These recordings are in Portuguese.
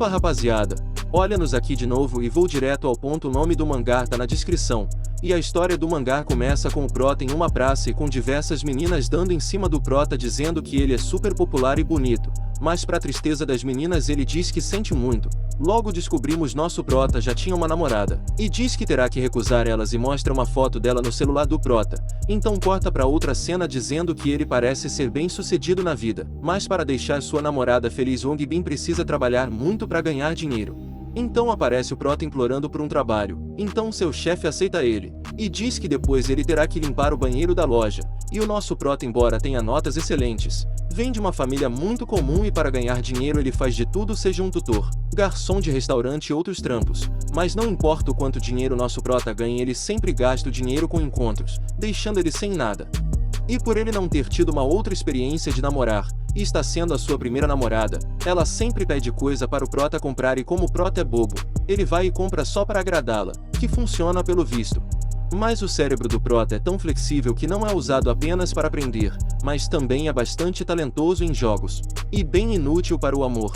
Opa rapaziada, olha-nos aqui de novo e vou direto ao ponto. O nome do mangá tá na descrição. E a história do mangá começa com o Prota em uma praça e com diversas meninas dando em cima do Prota dizendo que ele é super popular e bonito. Mas pra tristeza das meninas ele diz que sente muito. Logo descobrimos nosso Prota já tinha uma namorada. E diz que terá que recusar elas e mostra uma foto dela no celular do Prota. Então corta pra outra cena dizendo que ele parece ser bem sucedido na vida. Mas para deixar sua namorada feliz Wong Bin precisa trabalhar muito pra ganhar dinheiro. Então aparece o Prota implorando por um trabalho. Então seu chefe aceita ele. E diz que depois ele terá que limpar o banheiro da loja. E o nosso Prota, embora tenha notas excelentes, vem de uma família muito comum e para ganhar dinheiro ele faz de tudo, seja um tutor, garçom de restaurante e outros trampos. Mas não importa o quanto dinheiro nosso Prota ganha, ele sempre gasta o dinheiro com encontros, deixando ele sem nada. E por ele não ter tido uma outra experiência de namorar, e está sendo a sua primeira namorada, ela sempre pede coisa para o Prota comprar e como o Prota é bobo, ele vai e compra só para agradá-la, que funciona pelo visto. Mas o cérebro do Prota é tão flexível que não é usado apenas para aprender, mas também é bastante talentoso em jogos, e bem inútil para o amor.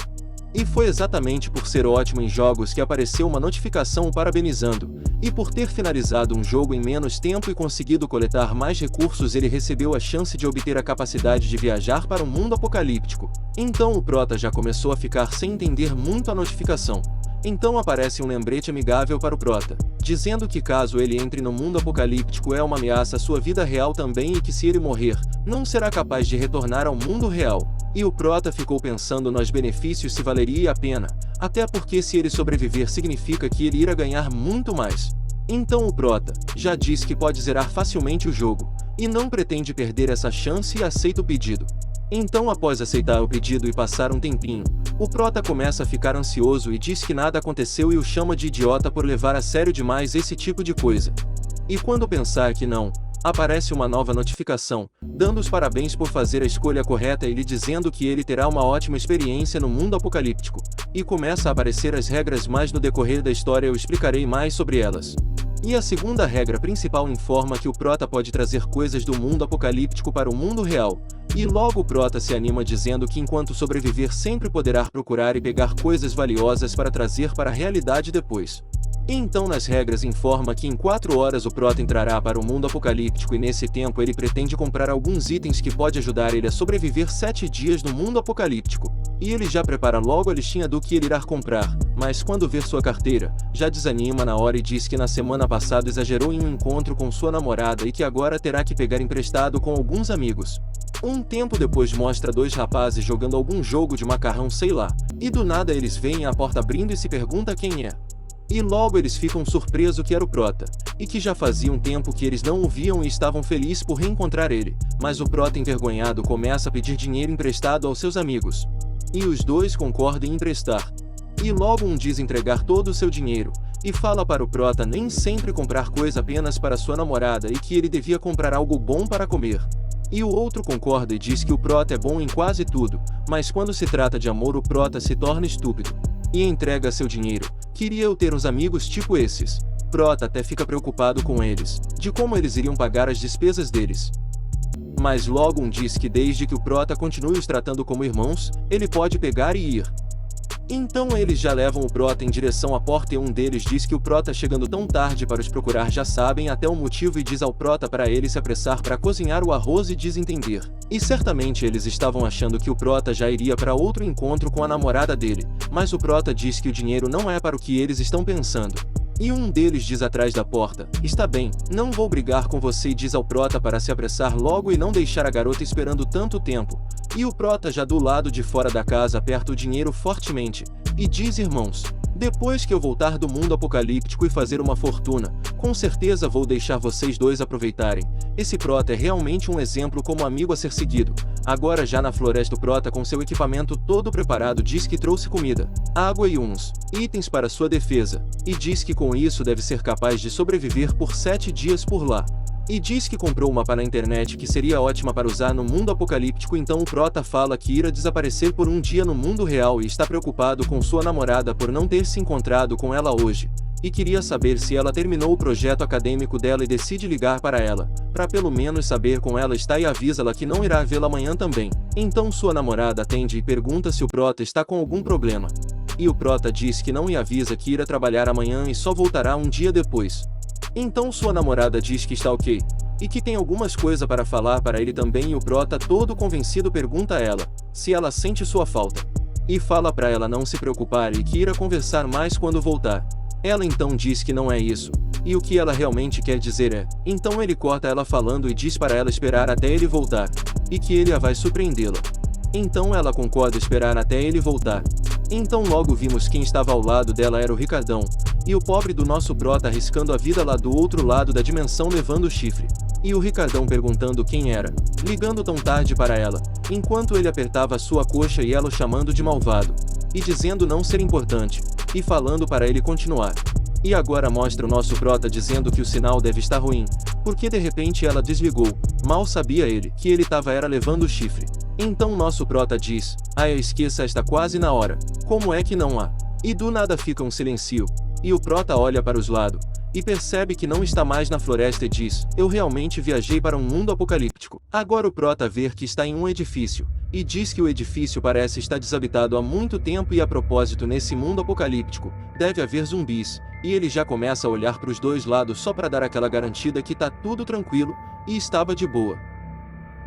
E foi exatamente por ser ótimo em jogos que apareceu uma notificação o parabenizando, e por ter finalizado um jogo em menos tempo e conseguido coletar mais recursos ele recebeu a chance de obter a capacidade de viajar para um mundo apocalíptico. Então o Prota já começou a ficar sem entender muito a notificação. Então aparece um lembrete amigável para o Prota, dizendo que caso ele entre no mundo apocalíptico é uma ameaça à sua vida real também e que se ele morrer, não será capaz de retornar ao mundo real. E o Prota ficou pensando nos benefícios se valeria a pena, até porque se ele sobreviver significa que ele irá ganhar muito mais. Então o Prota já diz que pode zerar facilmente o jogo, e não pretende perder essa chance e aceita o pedido. Então após aceitar o pedido e passar um tempinho, o Prota começa a ficar ansioso e diz que nada aconteceu e o chama de idiota por levar a sério demais esse tipo de coisa. E quando pensar que não, aparece uma nova notificação, dando os parabéns por fazer a escolha correta e lhe dizendo que ele terá uma ótima experiência no mundo apocalíptico. E começa a aparecer as regras, mas no decorrer da história eu explicarei mais sobre elas. E a segunda regra principal informa que o Prota pode trazer coisas do mundo apocalíptico para o mundo real. E logo o Prota se anima dizendo que enquanto sobreviver sempre poderá procurar e pegar coisas valiosas para trazer para a realidade depois. E então nas regras informa que em 4 horas o Prota entrará para o mundo apocalíptico e nesse tempo ele pretende comprar alguns itens que pode ajudar ele a sobreviver 7 dias no mundo apocalíptico. E ele já prepara logo a listinha do que ele irá comprar, mas quando ver sua carteira, já desanima na hora e diz que na semana passada exagerou em um encontro com sua namorada e que agora terá que pegar emprestado com alguns amigos. Um tempo depois mostra 2 rapazes jogando algum jogo de macarrão sei lá, e do nada eles veem a porta abrindo e se pergunta quem é. E logo eles ficam surpresos que era o Prota, e que já fazia um tempo que eles não o viam e estavam felizes por reencontrar ele, mas o Prota envergonhado começa a pedir dinheiro emprestado aos seus amigos. E os dois concordam em emprestar. E logo um diz entregar todo o seu dinheiro, e fala para o Prota nem sempre comprar coisa apenas para sua namorada e que ele devia comprar algo bom para comer. E o outro concorda e diz que o Prota é bom em quase tudo, mas quando se trata de amor o Prota se torna estúpido. E entrega seu dinheiro. Queria eu ter uns amigos tipo esses. Prota até fica preocupado com eles, de como eles iriam pagar as despesas deles. Mas logo um diz que desde que o Prota continue os tratando como irmãos, ele pode pegar e ir. Então eles já levam o Prota em direção à porta e um deles diz que o Prota chegando tão tarde para os procurar já sabem até o motivo e diz ao Prota para ele se apressar para cozinhar o arroz e desentender. E certamente eles estavam achando que o Prota já iria para outro encontro com a namorada dele, mas o Prota diz que o dinheiro não é para o que eles estão pensando. E um deles diz atrás da porta, está bem, não vou brigar com você e diz ao Prota para se apressar logo e não deixar a garota esperando tanto tempo. E o Prota já do lado de fora da casa aperta o dinheiro fortemente, e diz irmãos, depois que eu voltar do mundo apocalíptico e fazer uma fortuna, com certeza vou deixar vocês dois aproveitarem. Esse Prota é realmente um exemplo como amigo a ser seguido. Agora já na floresta o Prota com seu equipamento todo preparado diz que trouxe comida, água e uns itens para sua defesa, e diz que com isso deve ser capaz de sobreviver por 7 dias por lá. E diz que comprou uma pá na internet que seria ótima para usar no mundo apocalíptico. Então o Prota fala que irá desaparecer por um dia no mundo real e está preocupado com sua namorada por não ter se encontrado com ela hoje. E queria saber se ela terminou o projeto acadêmico dela e decide ligar para ela, para pelo menos saber como ela está e avisa-la que não irá vê-la amanhã também. Então sua namorada atende e pergunta se o Prota está com algum problema. E o Prota diz que não e avisa que irá trabalhar amanhã e só voltará um dia depois. Então sua namorada diz que está ok, e que tem algumas coisas para falar para ele também, e o Prota, todo convencido, pergunta a ela se ela sente sua falta. E fala para ela não se preocupar e que irá conversar mais quando voltar. Ela então diz que não é isso, e o que ela realmente quer dizer é. Então ele corta ela falando e diz para ela esperar até ele voltar, e que ele a vai surpreendê-la. Então ela concorda esperar até ele voltar. Então logo vimos quem estava ao lado dela era o Ricardão, e o pobre do nosso Prota arriscando a vida lá do outro lado da dimensão levando o chifre. E o Ricardão perguntando quem era, ligando tão tarde para ela, enquanto ele apertava sua coxa e ela o chamando de malvado, e dizendo não ser importante, e falando para ele continuar. E agora mostra o nosso Prota dizendo que o sinal deve estar ruim, porque de repente ela desligou, mal sabia ele que ele estava era levando o chifre. Então nosso Prota diz, esqueça, está quase na hora, como é que não há? E do nada fica um silêncio, e o Prota olha para os lados, e percebe que não está mais na floresta e diz, eu realmente viajei para um mundo apocalíptico. Agora o Prota vê que está em um edifício, e diz que o edifício parece estar desabitado há muito tempo e a propósito nesse mundo apocalíptico, deve haver zumbis, e ele já começa a olhar para os dois lados só para dar aquela garantida que tá tudo tranquilo, e estava de boa.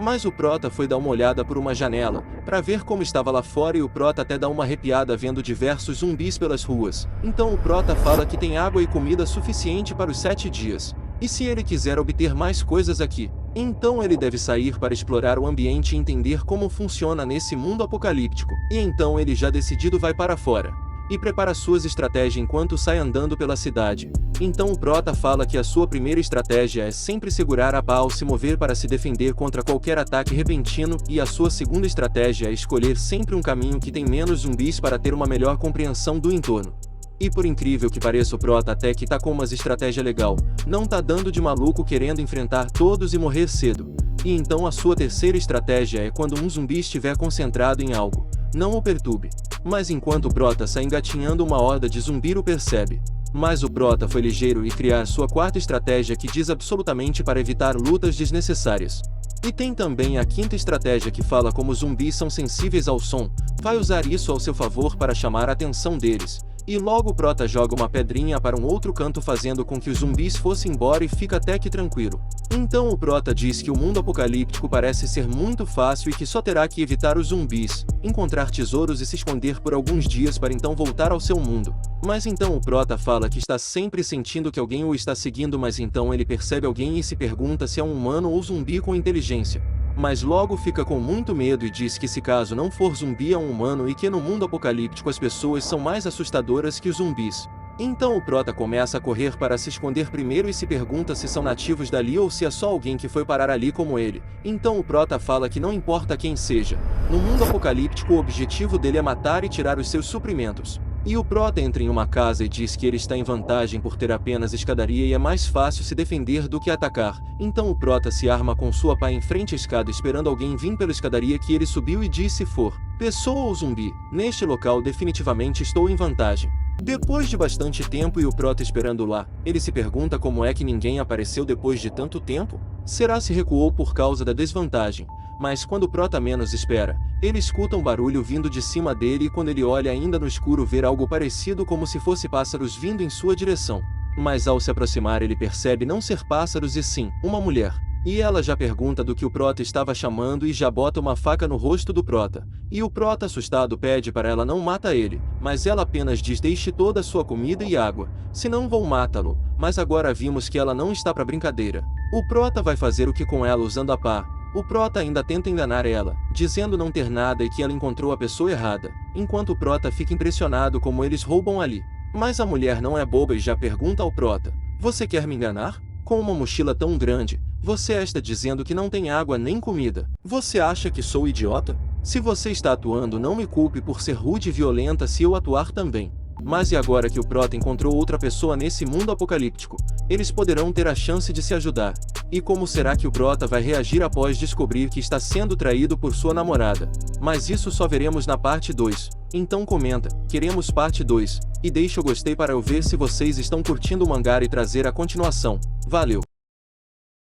Mas o Prota foi dar uma olhada por uma janela, para ver como estava lá fora, e o Prota até dá uma arrepiada vendo diversos zumbis pelas ruas. Então o Prota fala que tem água e comida suficiente para os 7 dias. E se ele quiser obter mais coisas aqui, então ele deve sair para explorar o ambiente e entender como funciona nesse mundo apocalíptico. E então ele já decidido vai para fora e prepara suas estratégias enquanto sai andando pela cidade. Então o Prota fala que a sua primeira estratégia é sempre segurar a pá ao se mover para se defender contra qualquer ataque repentino, e a sua segunda estratégia é escolher sempre um caminho que tem menos zumbis para ter uma melhor compreensão do entorno. E por incrível que pareça, o Prota até que tá com umas estratégia legal, não tá dando de maluco querendo enfrentar todos e morrer cedo. E então a sua terceira estratégia é quando um zumbi estiver concentrado em algo, não o perturbe. Mas enquanto o Prota sai engatinhando, uma horda de zumbi o percebe. Mas o Prota foi ligeiro e criar sua quarta estratégia, que diz absolutamente para evitar lutas desnecessárias. E tem também a quinta estratégia, que fala como os zumbis são sensíveis ao som, vai usar isso ao seu favor para chamar a atenção deles. E logo o Prota joga uma pedrinha para um outro canto, fazendo com que os zumbis fossem embora, e fica até que tranquilo. Então o Prota diz que o mundo apocalíptico parece ser muito fácil e que só terá que evitar os zumbis, encontrar tesouros e se esconder por alguns dias para então voltar ao seu mundo. Mas então o Prota fala que está sempre sentindo que alguém o está seguindo, mas então ele percebe alguém e se pergunta se é um humano ou zumbi com inteligência. Mas logo fica com muito medo e diz que se caso não for zumbi é um humano, e que no mundo apocalíptico as pessoas são mais assustadoras que os zumbis. Então o Prota começa a correr para se esconder primeiro e se pergunta se são nativos dali ou se é só alguém que foi parar ali como ele. Então o Prota fala que não importa quem seja, no mundo apocalíptico o objetivo dele é matar e tirar os seus suprimentos. E o Prota entra em uma casa e diz que ele está em vantagem por ter apenas escadaria e é mais fácil se defender do que atacar. Então o Prota se arma com sua pá em frente à escada, esperando alguém vir pela escadaria que ele subiu, e diz se for pessoa ou zumbi, neste local definitivamente estou em vantagem. Depois de bastante tempo e o Prota esperando lá, ele se pergunta como é que ninguém apareceu depois de tanto tempo? Será se recuou por causa da desvantagem? Mas quando o Prota menos espera, ele escuta um barulho vindo de cima dele, e quando ele olha ainda no escuro vê algo parecido como se fosse pássaros vindo em sua direção. Mas ao se aproximar ele percebe não ser pássaros e sim uma mulher. E ela já pergunta do que o Prota estava chamando e já bota uma faca no rosto do Prota. E o Prota assustado pede para ela não mata ele, mas ela apenas diz deixe toda a sua comida e água, senão vou matá-lo. Mas agora vimos que ela não está para brincadeira. O Prota vai fazer o que com ela usando a pá. O Prota ainda tenta enganar ela, dizendo não ter nada e que ela encontrou a pessoa errada, enquanto o Prota fica impressionado como eles roubam ali. Mas a mulher não é boba e já pergunta ao Prota, você quer me enganar? Com uma mochila tão grande, você está dizendo que não tem água nem comida. Você acha que sou idiota? Se você está atuando, não me culpe por ser rude e violenta se eu atuar também. Mas e agora que o Prota encontrou outra pessoa nesse mundo apocalíptico, eles poderão ter a chance de se ajudar. E como será que o Prota vai reagir após descobrir que está sendo traído por sua namorada? Mas isso só veremos na parte 2. Então comenta, queremos parte 2, e deixa o gostei para eu ver se vocês estão curtindo o mangá e trazer a continuação. Valeu!